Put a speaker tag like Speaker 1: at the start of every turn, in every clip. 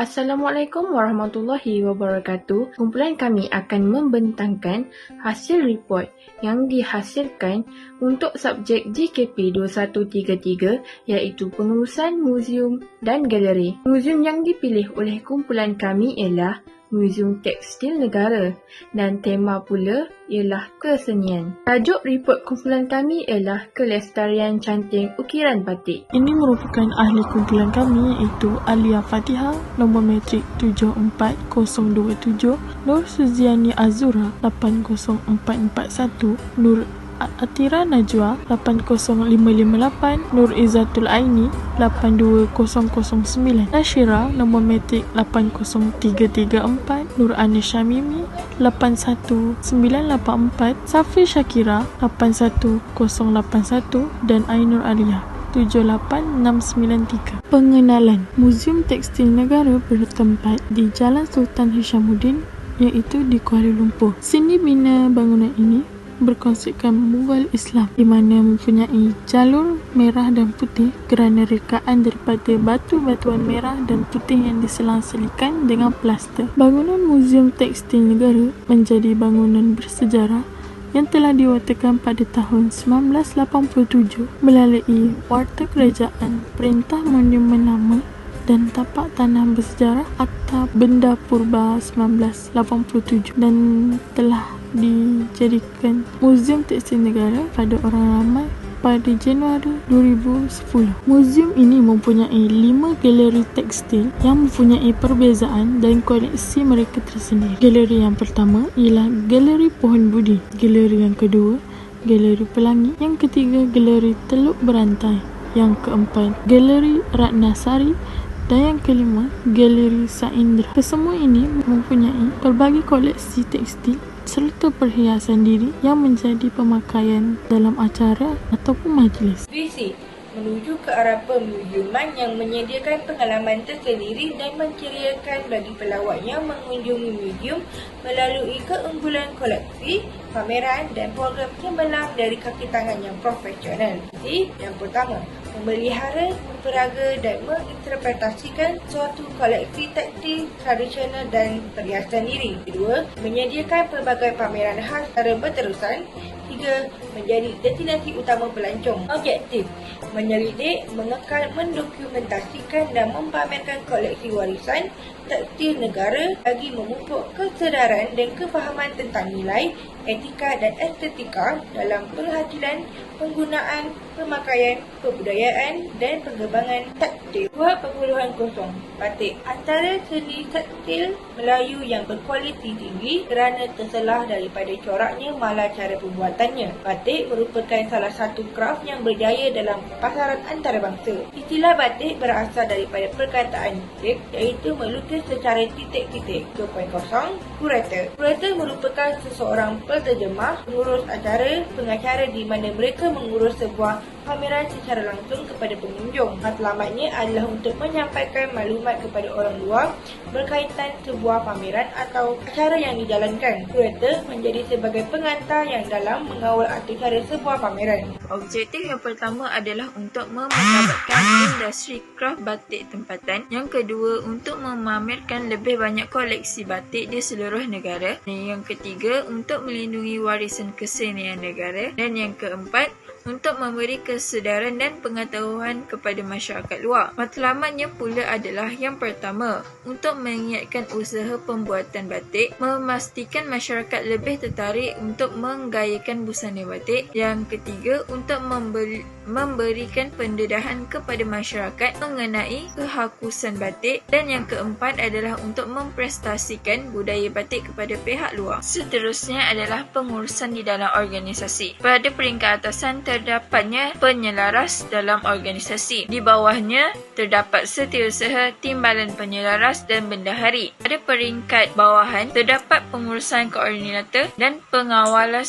Speaker 1: Assalamualaikum warahmatullahi wabarakatuh. Kumpulan kami akan membentangkan hasil report yang dihasilkan untuk subjek GKP 2133 iaitu pengurusan muzium dan galeri. Muzium yang dipilih oleh kumpulan kami ialah Muzium Tekstil Negara dan tema pula ialah kesenian. Tajuk report kumpulan kami ialah Kelestarian Canting Ukiran Batik.
Speaker 2: Ini merupakan ahli kumpulan kami iaitu Alia Fatihah, nombor matrik 74027, Nur Suziani Azura 80441, Nur Atira Najwa 80558, Nur Izzatul Aini 82009, Nashira nombor matrik 80334, Nur Anis Syamimi 81984, Safi Syakira 81081 dan Ainur Alia 78693. Pengenalan. Muzium Tekstil Negara bertempat di Jalan Sultan Hishamuddin iaitu di Kuala Lumpur. Seni bina bangunan ini berkonsepkan Mughal Islam di mana mempunyai jalur merah dan putih kerana rekaan daripada batu-batuan merah dan putih yang diselang-selikan dengan plaster. Bangunan Muzium Tekstil Negara menjadi bangunan bersejarah yang telah diwatakan pada tahun 1987 melalui Warta Kerajaan, Perintah Monumen Lama dan tapak tanah bersejarah Akta Benda Purba 1987 dan telah dijadikan Muzium Tekstil Negara pada orang ramai pada Januari 2010. Muzium ini mempunyai 5 galeri tekstil yang mempunyai perbezaan dan koleksi mereka tersendiri. Galeri yang pertama ialah Galeri Pohon Budi, galeri yang kedua Galeri Pelangi, yang ketiga Galeri Teluk Berantai, yang keempat Galeri Ratnasari dan yang kelima Galeri Saindra. Kesemua ini mempunyai pelbagai koleksi tekstil serta perhiasan diri yang menjadi pemakaian dalam acara ataupun majlis.
Speaker 3: Visi menuju ke arah pemuziuman yang menyediakan pengalaman tersendiri dan menceriakan bagi pelawat yang mengunjungi muzium melalui keunggulan koleksi, pameran dan program cemerlang dari kaki tangan yang profesional. Visi yang pertama, memelihara, memperaga dan menginterpretasikan suatu koleksi tekstil tradisional dan perhiasan diri. Kedua, menyediakan pelbagai pameran khas secara berterusan. Tiga, menjadi destinasi utama pelancong. Objektif, menyelidik, mengekal, mendokumentasikan dan mempamerkan koleksi warisan tekstil negara bagi memupuk kesedaran dan kefahaman tentang nilai, etika dan estetika dalam penghasilan, penggunaan, pemakaian, kebudayaan dan pengembangan tekstil. 2.0 Batik antara seni tekstil Melayu yang berkualiti tinggi kerana terselah daripada coraknya malah cara pembuatannya. Batik merupakan salah satu kraf yang berjaya dalam pasaran antarabangsa. Istilah batik berasal daripada perkataan Greek iaitu melukis secara titik-titik. 2.0 Kurator. Kurator merupakan seseorang penterjemah, pengurus acara, pengacara di mana mereka mengurus sebuah pameran secara langsung kepada pengunjung. Matlamatnya adalah untuk menyampaikan maklumat kepada orang luar berkaitan sebuah pameran atau acara yang dijalankan. Kurator menjadi sebagai pengantar yang dalam mengawal acara sebuah pameran.
Speaker 4: Objektif yang pertama adalah untuk memartabatkan industri kraf batik tempatan. Yang kedua, untuk memamerkan lebih banyak koleksi batik di seluruh negara. Dan yang ketiga, untuk melindungi warisan kesenian negara. Dan yang keempat, untuk memberi kesedaran dan pengetahuan kepada masyarakat luar. Matlamatnya pula adalah yang pertama, untuk mengingatkan usaha pembuatan batik, memastikan masyarakat lebih tertarik untuk menggayakan busana batik. Yang ketiga, untuk memberikan pendedahan kepada masyarakat mengenai kehakusan batik. Dan yang keempat adalah untuk memprestasikan budaya batik kepada pihak luar. Seterusnya adalah pengurusan di dalam organisasi. Pada peringkat atasan terdapatnya penyelaras dalam organisasi. Di bawahnya terdapat setiausaha, timbalan penyelaras dan bendahari. Pada peringkat bawahan terdapat pengurusan koordinator dan pengawal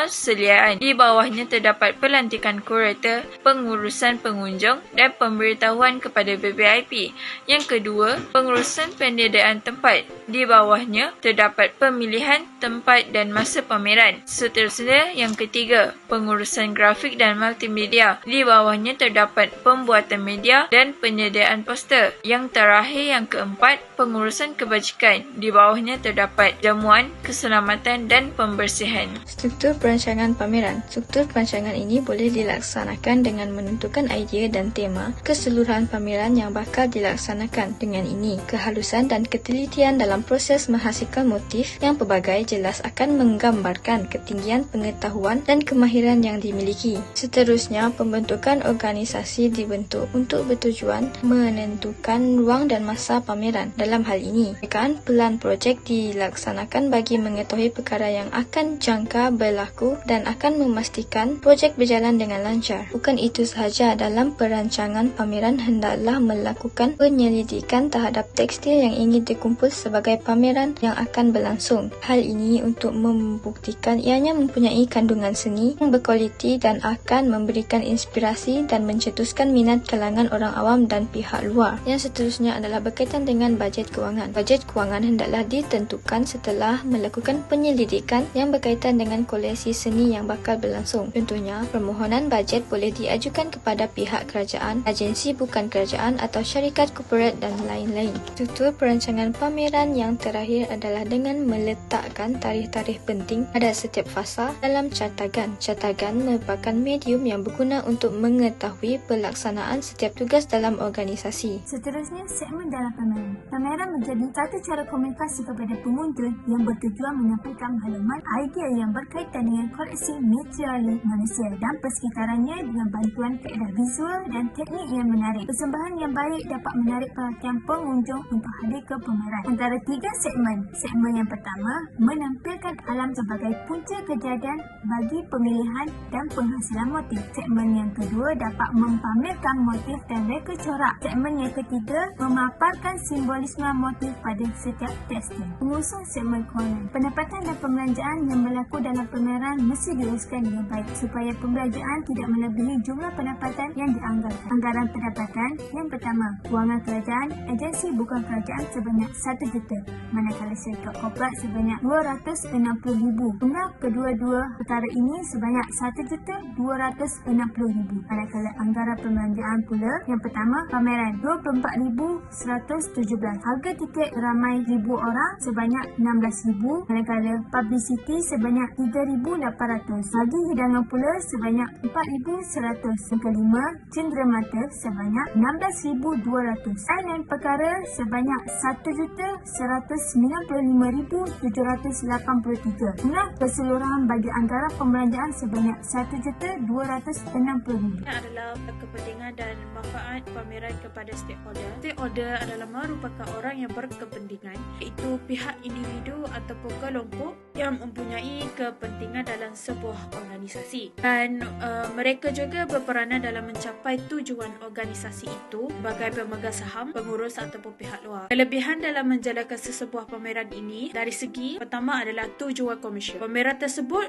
Speaker 4: seliaan. Di bawahnya terdapat pelantikan kurator, pengurusan pengunjung dan pemberitahuan kepada VVIP. Yang kedua, pengurusan penyediaan tempat. Di bawahnya terdapat pemilihan tempat dan masa pameran. Seterusnya yang ketiga, pengurusan grafik dan multimedia. Di bawahnya terdapat pembuatan media dan penyediaan poster. Yang terakhir, yang keempat, pengurusan kebajikan. Di bawahnya terdapat jamuan, keselamatan dan pembersihan.
Speaker 5: Struktur perancangan pameran. Struktur perancangan ini boleh dilaksanakan dengan menentukan idea dan tema keseluruhan pameran yang bakal dilaksanakan. Dengan ini, kehalusan dan ketelitian dalam proses menghasilkan motif yang pelbagai jelas akan menggambarkan ketinggian pengetahuan dan kemahiran yang dimiliki. Seterusnya, pembentukan organisasi dibentuk untuk bertujuan menentukan ruang dan masa pameran. Dalam hal ini, rekaan pelan projek dilaksanakan bagi mengetahui perkara yang akan jangka berlaku dan akan memastikan projek berjalan dengan lancar. Bukan itu sahaja, dalam perancangan pameran hendaklah melakukan penyelidikan terhadap tekstil yang ingin dikumpul sebagai pameran yang akan berlangsung. Hal ini untuk membuktikan ianya mempunyai kandungan seni yang berkualiti dan akan memberikan inspirasi dan mencetuskan minat kalangan orang awam dan pihak luar. Yang seterusnya adalah berkaitan dengan bajet kewangan. Bajet kewangan hendaklah ditentukan setelah melakukan penyelidikan yang berkaitan dengan koleksi seni yang bakal berlangsung. Contohnya, permohonan bajet boleh diajukan kepada pihak kerajaan, agensi bukan kerajaan atau syarikat korporat dan lain-lain. Struktur perancangan pameran yang terakhir adalah dengan meletakkan tarikh-tarikh penting pada setiap fasa dalam catagan. Catagan merupakan medium yang berguna untuk mengetahui pelaksanaan setiap tugas dalam organisasi.
Speaker 6: Seterusnya, segmen dalam pameran. Pameran menjadi satu cara komunikasi kepada pengunjung yang bertujuan menyampaikan maklumat, idea yang berkaitan dengan koleksi material manusia dan persekitarannya dengan bantuan kaedah visual dan teknik yang menarik. Persembahan yang baik dapat menarik perhatian pengunjung untuk hadir ke pameran. Antara 3 segmen. Segmen yang pertama, menampilkan alam sebagai punca kejadian bagi pemilihan dan penghasilan motif. Segmen yang kedua dapat mempamerkan motif dan reka corak. Segmen yang ketiga, memaparkan simbolisme motif pada setiap tekstil. Pengurusan segmen kewangan. Pendapatan dan pembelanjaan yang berlaku dalam pameran mesti diuruskan dengan baik supaya pembelanjaan tidak melebihi jumlah pendapatan yang dianggarkan. Anggaran pendapatan yang pertama, kewangan kerajaan, agensi bukan kerajaan sebanyak 1 juta, manakala syarikat korporat sebanyak 260,000. Jumlah kedua-dua perkara ini sebanyak 1,260,000. Manakala anggaran pembelanjaan pula, yang pertama, pameran 24,117. Harga tiket ramai 1,000 orang sebanyak 16,000, manakala publicity sebanyak 3,800. Bagi hidangan pula sebanyak 4,100. Yang kelima, cenderamata sebanyak 16,200. Lain perkara sebanyak 1,195,783. Jumlah keseluruhan bagi anggaran pembelanjaan sebanyak 1,260,000.
Speaker 7: Ini adalah kepentingan dan manfaat pameran kepada stakeholder. Stakeholder adalah merupakan orang yang berkepentingan, iaitu pihak individu ataupun kelompok yang mempunyai kepentingan dalam sebuah organisasi. Dan mereka juga berperanan dalam mencapai tujuan organisasi itu sebagai pemegang saham, pengurus ataupun pihak luar. Kelebihan dalam menjalankan sesebuah pameran ini dari segi pertama adalah tujuan komersial. Pameran tersebut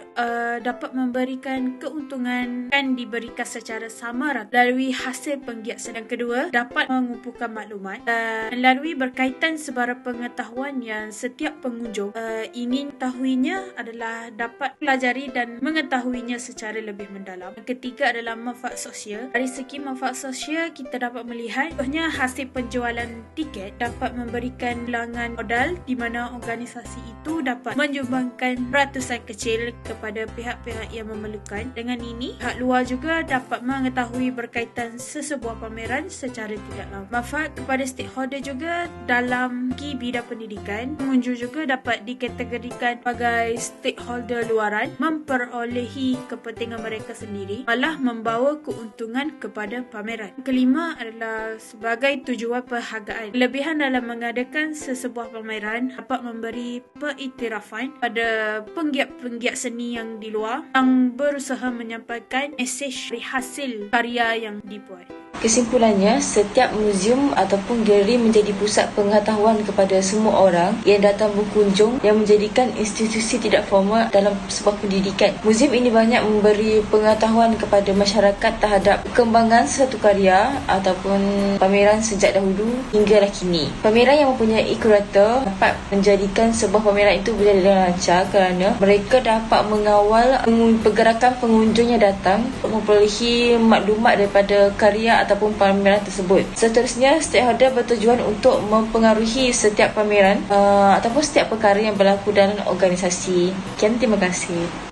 Speaker 7: dapat memberikan keuntungan dan diberikan secara sama rata melalui hasil penggiat seni. Yang kedua, dapat mengumpulkan maklumat dan melalui berkaitan sebarang pengetahuan yang setiap pengunjung ingin tahuinya adalah dapat pelajari dan mengetahuinya secara lebih mendalam. Yang ketiga adalah manfaat sosial. Dari segi manfaat sosial, kita dapat melihat contohnya hasil penjualan tiket dapat memberikan bilangan modal di mana organisasi itu dapat menyumbangkan ratusan kecil kepada pihak-pihak yang memerlukan. Dengan ini, pihak luar juga dapat mengetahui berkaitan sesebuah pameran secara tidak lama. Manfaat kepada stakeholder juga dalam segi bidang pendidikan. Pengunjung juga dapat dikategorikan sebagai stakeholder luaran, memperolehi kepentingan mereka sendiri, malah membawa keuntungan kepada pameran. Kelima adalah sebagai tujuan penghargaan. Kelebihan dalam mengadakan sesebuah pameran dapat memberi pengiktirafan pada penggiat-penggiat seni yang di luar yang berusaha menyampaikan mesej dari hasil karya yang dibuat.
Speaker 5: Kesimpulan
Speaker 8: Kesimpulannya, setiap muzium ataupun galeri menjadi pusat pengetahuan kepada semua orang yang datang berkunjung, yang menjadikan institusi tidak formal dalam sebuah pendidikan. Muzium ini banyak memberi pengetahuan kepada masyarakat terhadap perkembangan satu karya ataupun pameran sejak dahulu hinggalah kini. Pameran yang mempunyai kurator dapat menjadikan sebuah pameran itu berjalan dengan lancar kerana mereka dapat mengawal pergerakan pengunjung yang datang untuk memperolehi maklumat daripada karya ataupun pameran tersebut. Seterusnya, stakeholder bertujuan untuk mempengaruhi setiap pameran ataupun setiap perkara yang berlaku dalam organisasi. Sekian, terima kasih.